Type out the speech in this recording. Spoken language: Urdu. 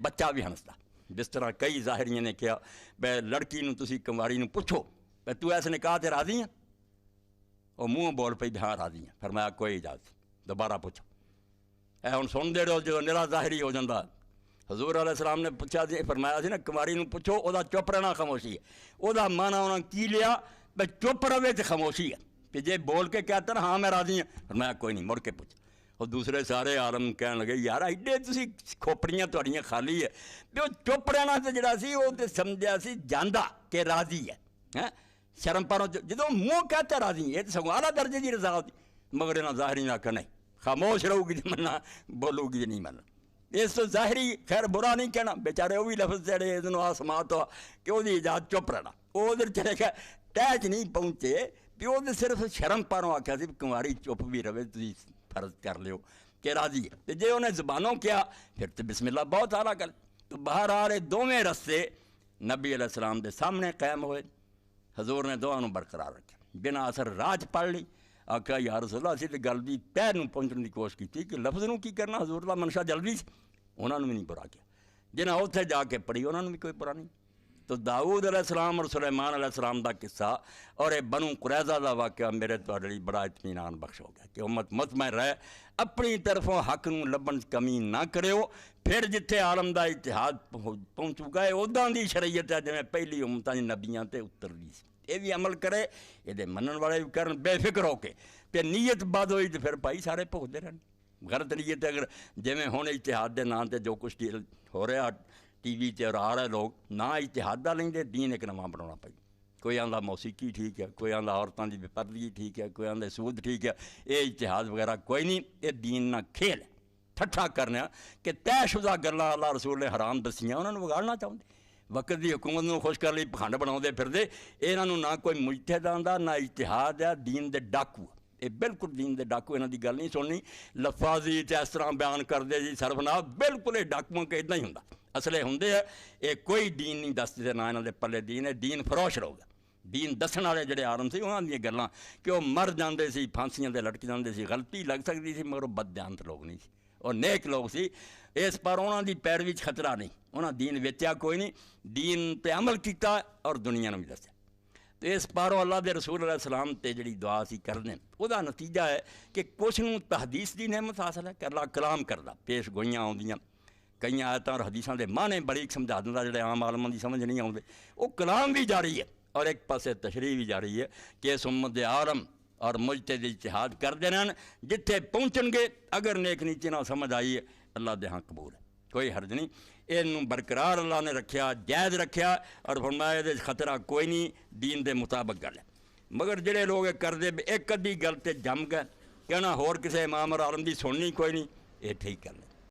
بچہ بھی ہنستا. جس طرح کئی ظاہریوں نے کیا بے لڑکی نو تسی کنواری نو پوچھو بے تو ایس نکاح تے راضی ہیں؟ وہ منہ بول پئی ہاں راضی ہیں. فرمایا کوئی اجازت دوبارہ پوچھو. اے ہن سن دے رہو جو نرا ظاہری ہو جاتا. حضور علیہ السلام نے پوچھا سی فرمایا سی نا کنواری نو پوچھو او دا چپ رہنا خاموشی ہے. او دا معنی انہاں کی لیا بے چپ رہے تے خاموشی ہے. کہ جے بول کے کہتا نا ہاں میں راضی ہوں فرمایا کوئی نہیں مڑ کے پوچھ. اور دوسرے سارے عالم کہنے لگے یار ایڈے تسی کھوپڑیاں تہاڈیاں خالی ہے. بھی وہ چپ رہنا تے جڑا سی وہ تے سمجھیا سی جاندا کہ راضی ہے. شرم پاروں جدوں منہ کہتا راضی ہے تو سگوں اعلیٰ درجے دی رضا ہوتی. مگر انہاں ظاہری نہ کہ نہیں خاموش رہو گی تو مننا بولو گی نہیں مننا. اس تو ظاہری خیر برا نہیں کہنا بیچارے وہ بھی لفظ جڑے ادھر آسمان تو کہ وہ اجازت چپ رہنا. وہ ادھر چلے گا ٹیچ نہیں پہنچے بھی وہ صرف شرم پاروں آخیا سی کنواری چپ بھی رہے تھی فرض کر لیو کہ راضی ہے. تو جے انہیں زبانوں کیا پھر تو بسم اللہ بہت اعلیٰ گل. تو بہرحال دونوں رستے نبی علیہ السلام دے سامنے قائم ہوئے. حضور نے دونوں برقرار رکھے بنا اثر راج پڑھ لی. آخیا یا رسول اللہ اسی تو گل بھی تہ نوں پہنچنے کی کوشش کی کہ لفظ نوں کی کرنا. حضور اللہ منشا جلدی سی انہوں نے بھی نہیں برا کیا. جنہیں اتنے جا کے پڑھی انہوں نے بھی کوئی برا نہیں. تو داؤد علیہ السلام اور سلیمان علیہ السلام دا قصہ اور یہ بنو قریظہ دا واقعہ میرے تواڈے لئی بڑا اطمینان بخش ہو گیا کہ امت مطمئن رہے اپنی طرفوں حق نوں لبن کمی نہ کریو. پھر جتھے عالم دا اتحاد پہنچ گئے اُداں دی شریعت ہے جویں پہلی امتاں دی نبیاں تے اتر دی سی. یہ بھی عمل کرے یہ منن والے بھی کرن بے فکر ہو کے. پھر نیت بد ہوئی تو پھر بھائی سارے بھگتے رہن. غلط نیت اگر جویں ہن اتحاد دے نام تے جو کچھ ہو رہا ٹی وی تے اور آ رہے لوگ نہ اتحاد دا لیں دین ایک نواں بنانا پئی. کوئی آندا موسیقی ٹھیک ہے, کوئی آندا عورتاں دی بے پردگی ٹھیک ہے, کوئی آندا سود ٹھیک ہے. یہ اتحاد وغیرہ کوئی نہیں. یہ دین نہ کھیل ٹھٹھا کرنا کہ طے شدہ گلاں اللہ رسول نے حرام دسیاں انہوں نے بگاڑنا چاہتے. وقت دی حکومت نوں خوش کر لئی پکھنڈ بناؤندے پھردے. انہاں نوں نہ کوئی مجتہد آندا نہ اتحاد ہے. دین دے ڈاکو یہ بالکل دین دے ڈاکو. انہاں دی گل نہیں سننی لفاظی تے اس طرح بیان کردے جی سرفناف بالکل یہ ڈاکواں کہ اداں ہی ہوندا. اصلے ہوندے ہے یہ کوئی دین نہیں دستے نہ انہاں دے پلے دین ہے. دین فروش رہو گا. دین دسن والے جڑے عالم سی انہاں دیاں گلاں کہ وہ مر جاندے سی پھانسیاں تے لٹک جاندے سی غلطی لگ سکتی سی مگر وہ بددیانت لوگ نہیں سی اور نیک لوگ سی. اس پر انہاں دی پیروی وچ خطرہ نہیں. انہاں دین ویچیا کوئی نہیں. دین پہ عمل کیتا اور دنیا نوں بھی دسیا. تو اس پاروں اللہ دے رسول علیہ السلام تے جڑی دعا سی کردے وہ دا نتیجہ ہے کہ کچھ نوں تحدیث دی نعمت حاصل ہے کہ اللہ کلام کردا پیش گوئیاں آؤندیاں. کئی آیتاں اور حدیثاں دے معنی بڑی سمجھا دیندا جڑے عام عالماں دی سمجھ نہیں آؤندے. وہ کلام بھی جاری ہے اور ایک پاسے تشریح بھی جاری ہے کہ اس امت عالم اور مجتہد اجتہاد کردے رہن جتھے پہنچن گے. اگر نیک نیچے نہ سمجھ آئی ہے اللہ دے ہاں قبول ہے کوئی حرج نہیں. یہ برقرار اللہ نے رکھیا جائز رکھیا اور فرمایا دے خطرہ کوئی نہیں. دین دے مطابق گل ہے. مگر جڑے لوگ کردے ایک ادھی گل تے جم گئے کہنا ہور کسے امام اور عالم دی سننی کوئی نہیں. یہ ٹھیک گل ہے.